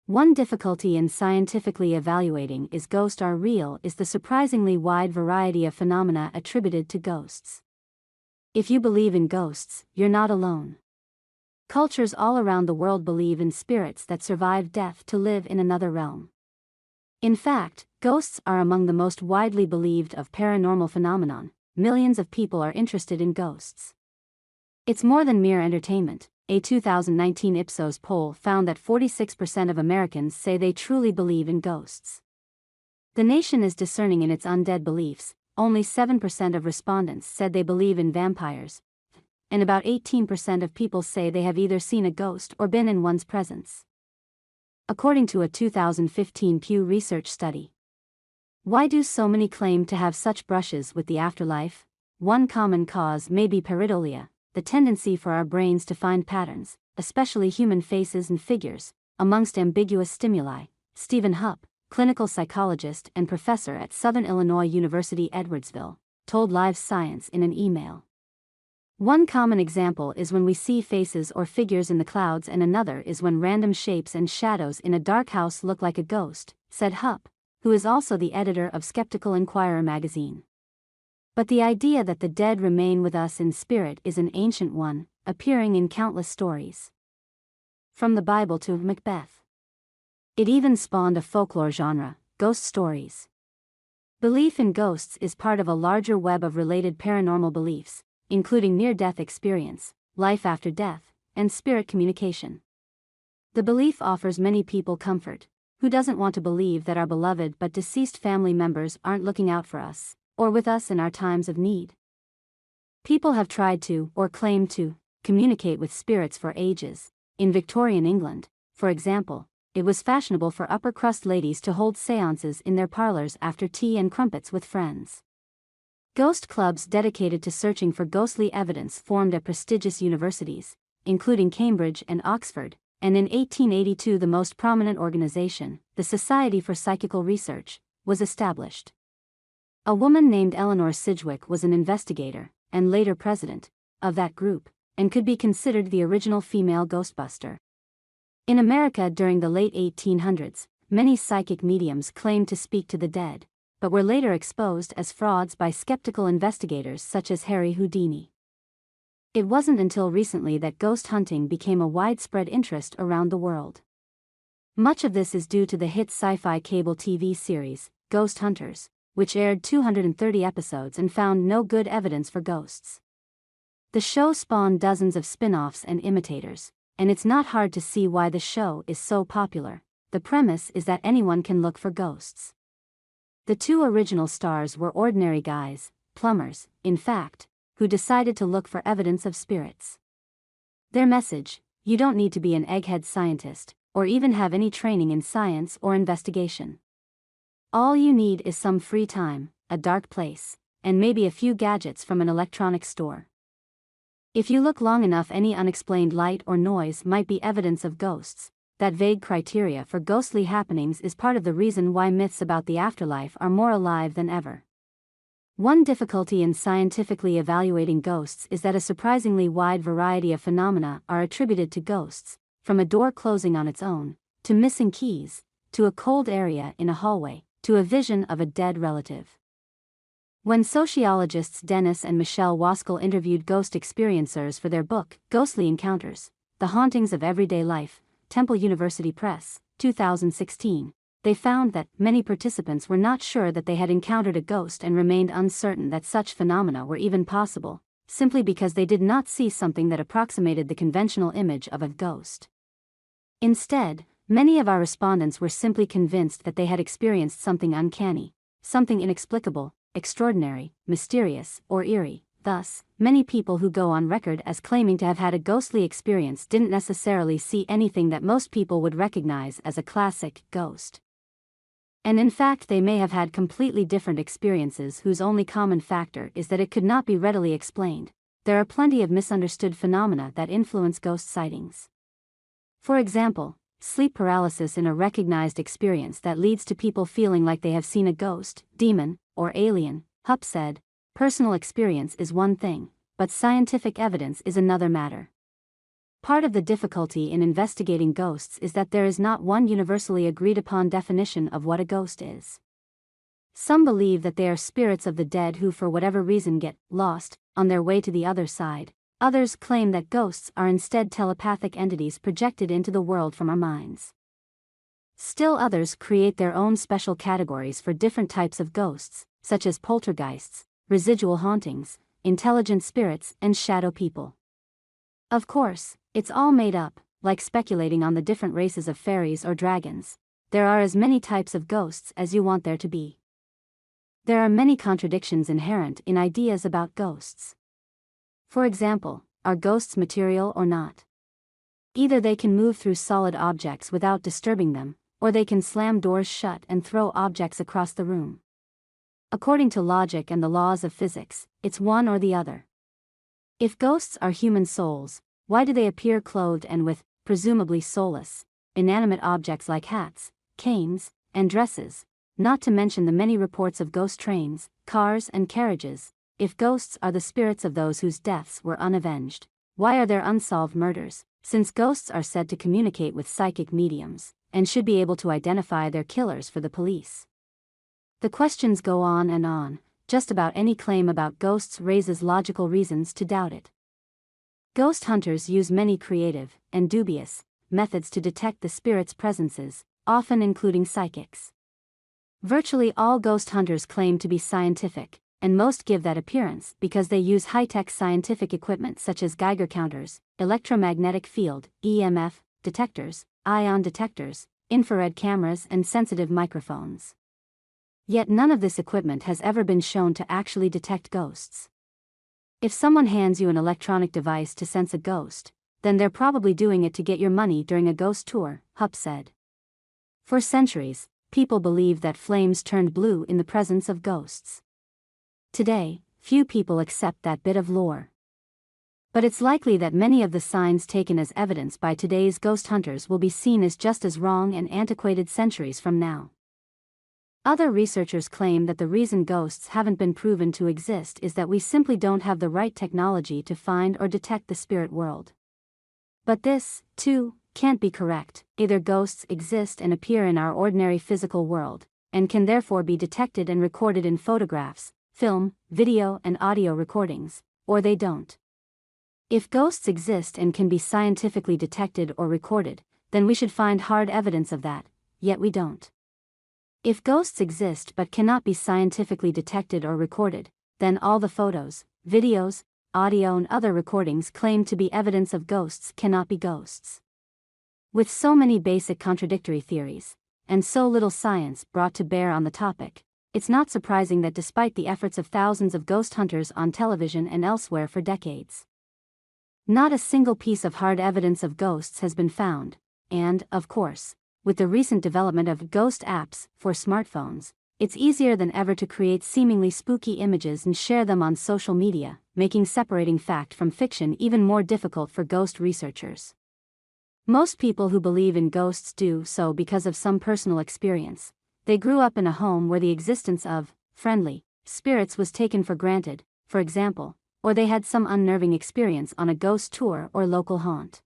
One difficulty in scientifically evaluating is ghosts are real is the surprisingly wide variety of phenomena attributed to ghosts. If you believe in ghosts, you're not alone. Cultures all around the world believe in spirits that survive death to live in another realm. In fact, ghosts are among the most widely believed of paranormal phenomenon. Millions of people are interested in ghosts. It's more than mere entertainment. A 2019 Ipsos poll found that 46% of Americans say they truly believe in ghosts. The nation is discerning in its undead beliefs. Only 7% of respondents said they believe in vampires, and about 18% of people say they have either seen a ghost or been in one's presence. According to a 2015 Pew Research study. Why do so many claim to have such brushes with the afterlife? One common cause may be pareidolia, the tendency for our brains to find patterns, especially human faces and figures, amongst ambiguous stimuli. Stephen Hupp, clinical psychologist and professor at Southern Illinois University Edwardsville, told Live Science in an email. One common example is when we see faces or figures in the clouds, and another is when random shapes and shadows in a dark house look like a ghost, said Hupp, who is also the editor of Skeptical Inquirer magazine. But the idea that the dead remain with us in spirit is an ancient one, appearing in countless stories. From the Bible to Macbeth. It even spawned a folklore genre, ghost stories. Belief in ghosts is part of a larger web of related paranormal beliefs, including near-death experience, life after death, and spirit communication. The belief offers many people comfort. Who doesn't want to believe that our beloved but deceased family members aren't looking out for us, or with us in our times of need? People have tried to, or claimed to, communicate with spirits for ages. In Victorian England, for example, it was fashionable for upper-crust ladies to hold séances in their parlors after tea and crumpets with friends. Ghost clubs dedicated to searching for ghostly evidence formed at prestigious universities, including Cambridge and Oxford, and in 1882 the most prominent organization, the Society for Psychical Research, was established. A woman named Eleanor Sidgwick was an investigator, and later president, of that group, and could be considered the original female ghostbuster. In America during the late 1800s, many psychic mediums claimed to speak to the dead, but were later exposed as frauds by skeptical investigators such as Harry Houdini. It wasn't until recently that ghost hunting became a widespread interest around the world. Much of this is due to the hit sci-fi cable TV series, Ghost Hunters, which aired 230 episodes and found no good evidence for ghosts. The show spawned dozens of spin-offs and imitators, and it's not hard to see why the show is so popular. The premise is that anyone can look for ghosts. The two original stars were ordinary guys, plumbers, in fact, who decided to look for evidence of spirits. Their message: you don't need to be an egghead scientist, or even have any training in science or investigation. All you need is some free time, a dark place, and maybe a few gadgets from an electronics store. If you look long enough, any unexplained light or noise might be evidence of ghosts. That vague criteria for ghostly happenings is part of the reason why myths about the afterlife are more alive than ever. One difficulty in scientifically evaluating ghosts is that a surprisingly wide variety of phenomena are attributed to ghosts, from a door closing on its own, to missing keys, to a cold area in a hallway, to a vision of a dead relative. When sociologists Dennis and Michelle Waskell interviewed ghost experiencers for their book, Ghostly Encounters, The Hauntings of Everyday Life, Temple University Press, 2016, they found that many participants were not sure that they had encountered a ghost and remained uncertain that such phenomena were even possible, simply because they did not see something that approximated the conventional image of a ghost. Instead, many of our respondents were simply convinced that they had experienced something uncanny, something inexplicable, extraordinary, mysterious, or eerie. Thus, many people who go on record as claiming to have had a ghostly experience didn't necessarily see anything that most people would recognize as a classic ghost. And in fact, they may have had completely different experiences whose only common factor is that it could not be readily explained. There are plenty of misunderstood phenomena that influence ghost sightings. For example, sleep paralysis in a recognized experience that leads to people feeling like they have seen a ghost, demon, or alien. Hupp said, "Personal experience is one thing, but scientific evidence is another matter." Part of the difficulty in investigating ghosts is that there is not one universally agreed upon definition of what a ghost is. Some believe that they are spirits of the dead who for whatever reason get lost on their way to the other side. Others claim that ghosts are instead telepathic entities projected into the world from our minds. Still others create their own special categories for different types of ghosts, such as poltergeists, residual hauntings, intelligent spirits, and shadow people. Of course, it's all made up, like speculating on the different races of fairies or dragons. There are as many types of ghosts as you want there to be. There are many contradictions inherent in ideas about ghosts. For example, are ghosts material or not? Either they can move through solid objects without disturbing them, or they can slam doors shut and throw objects across the room. According to logic and the laws of physics, it's one or the other. If ghosts are human souls, why do they appear clothed and with, presumably soulless, inanimate objects like hats, canes, and dresses, not to mention the many reports of ghost trains, cars, and carriages? If ghosts are the spirits of those whose deaths were unavenged, why are there unsolved murders, since ghosts are said to communicate with psychic mediums, and should be able to identify their killers for the police? The questions go on and on. Just about any claim about ghosts raises logical reasons to doubt it. Ghost hunters use many creative, and dubious, methods to detect the spirits' presences, often including psychics. Virtually all ghost hunters claim to be scientific, and most give that appearance because they use high-tech scientific equipment such as Geiger counters, electromagnetic field, EMF, detectors, ion detectors, infrared cameras, and sensitive microphones. Yet none of this equipment has ever been shown to actually detect ghosts. If someone hands you an electronic device to sense a ghost, then they're probably doing it to get your money during a ghost tour, Hupp said. For centuries, people believed that flames turned blue in the presence of ghosts. Today, few people accept that bit of lore. But it's likely that many of the signs taken as evidence by today's ghost hunters will be seen as just as wrong and antiquated centuries from now. Other researchers claim that the reason ghosts haven't been proven to exist is that we simply don't have the right technology to find or detect the spirit world. But this, too, can't be correct. Either ghosts exist and appear in our ordinary physical world, and can therefore be detected and recorded in photographs, film, video, and audio recordings, or they don't. If ghosts exist and can be scientifically detected or recorded, then we should find hard evidence of that, yet we don't. If ghosts exist but cannot be scientifically detected or recorded, then all the photos, videos, audio, and other recordings claimed to be evidence of ghosts cannot be ghosts. With so many basic contradictory theories, and so little science brought to bear on the topic, it's not surprising that despite the efforts of thousands of ghost hunters on television and elsewhere for decades, not a single piece of hard evidence of ghosts has been found, and, of course, with the recent development of ghost apps for smartphones, it's easier than ever to create seemingly spooky images and share them on social media, making separating fact from fiction even more difficult for ghost researchers. Most people who believe in ghosts do so because of some personal experience. They grew up in a home where the existence of friendly spirits was taken for granted, for example, or they had some unnerving experience on a ghost tour or local haunt.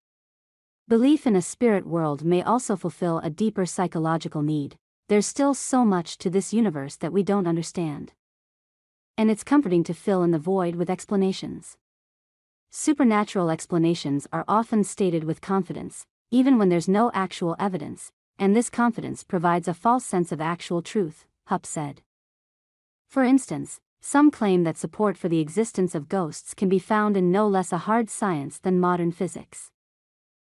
Belief in a spirit world may also fulfill a deeper psychological need. There's still so much to this universe that we don't understand. And it's comforting to fill in the void with explanations. Supernatural explanations are often stated with confidence, even when there's no actual evidence, and this confidence provides a false sense of actual truth, Hupp said. For instance, some claim that support for the existence of ghosts can be found in no less a hard science than modern physics.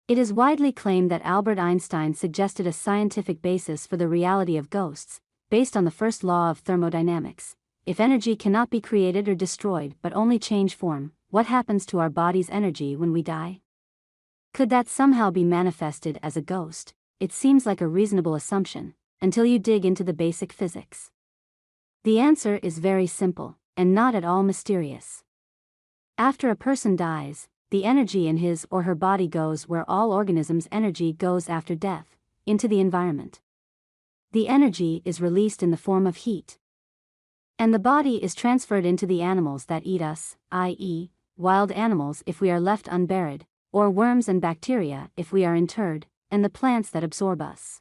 It is widely claimed that Albert Einstein suggested a scientific basis for the reality of ghosts, based on the first law of thermodynamics. If energy cannot be created or destroyed but only change form, what happens to our body's energy when we die? Could that somehow be manifested as a ghost? It seems like a reasonable assumption, until you dig into the basic physics. The answer is very simple, and not at all mysterious. After a person dies, the energy in his or her body goes where all organisms' energy goes after death, into the environment. The energy is released in the form of heat. And the body is transferred into the animals that eat us, i.e., wild animals if we are left unburied, or worms and bacteria if we are interred, and the plants that absorb us.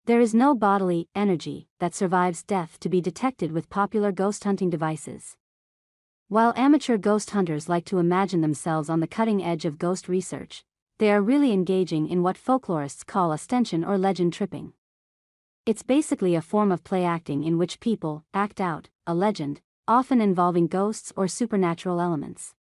There is no bodily energy that survives death to be detected with popular ghost hunting devices. While amateur ghost hunters like to imagine themselves on the cutting edge of ghost research, they are really engaging in what folklorists call ostension or legend tripping. It's basically a form of play acting in which people act out a legend, often involving ghosts or supernatural elements.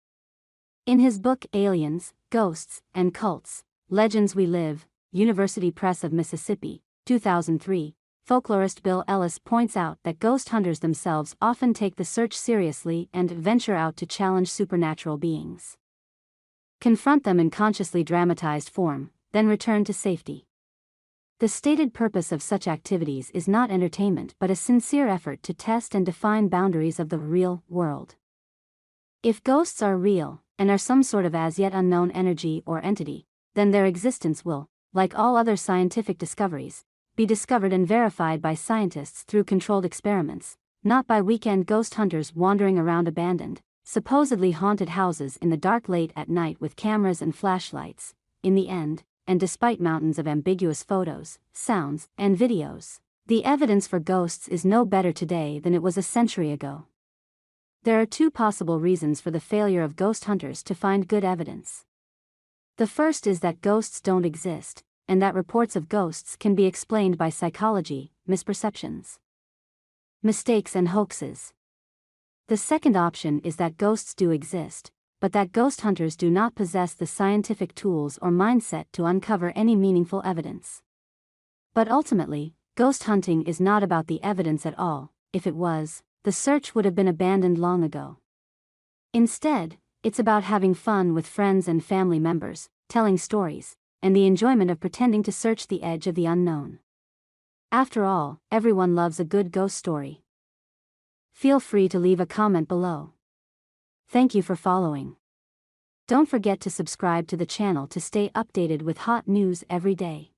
In his book Aliens, Ghosts, and Cults, Legends We Live, University Press of Mississippi, 2003, folklorist Bill Ellis points out that ghost hunters themselves often take the search seriously and venture out to challenge supernatural beings. Confront them in consciously dramatized form, then return to safety. The stated purpose of such activities is not entertainment but a sincere effort to test and define boundaries of the real world. If ghosts are real, and are some sort of as yet unknown energy or entity, then their existence will, like all other scientific discoveries, be discovered and verified by scientists through controlled experiments, not by weekend ghost hunters wandering around abandoned, supposedly haunted houses in the dark late at night with cameras and flashlights. In the end, and despite mountains of ambiguous photos, sounds, and videos, the evidence for ghosts is no better today than it was a century ago. There are two possible reasons for the failure of ghost hunters to find good evidence. The first is that ghosts don't exist, and that reports of ghosts can be explained by psychology, misperceptions, mistakes, and hoaxes. The second option is that ghosts do exist, but that ghost hunters do not possess the scientific tools or mindset to uncover any meaningful evidence. But ultimately, ghost hunting is not about the evidence at all. If it was, the search would have been abandoned long ago. Instead, it's about having fun with friends and family members, telling stories, and the enjoyment of pretending to search the edge of the unknown. After all, everyone loves a good ghost story. Feel free to leave a comment below. Thank you for following. Don't forget to subscribe to the channel to stay updated with hot news every day.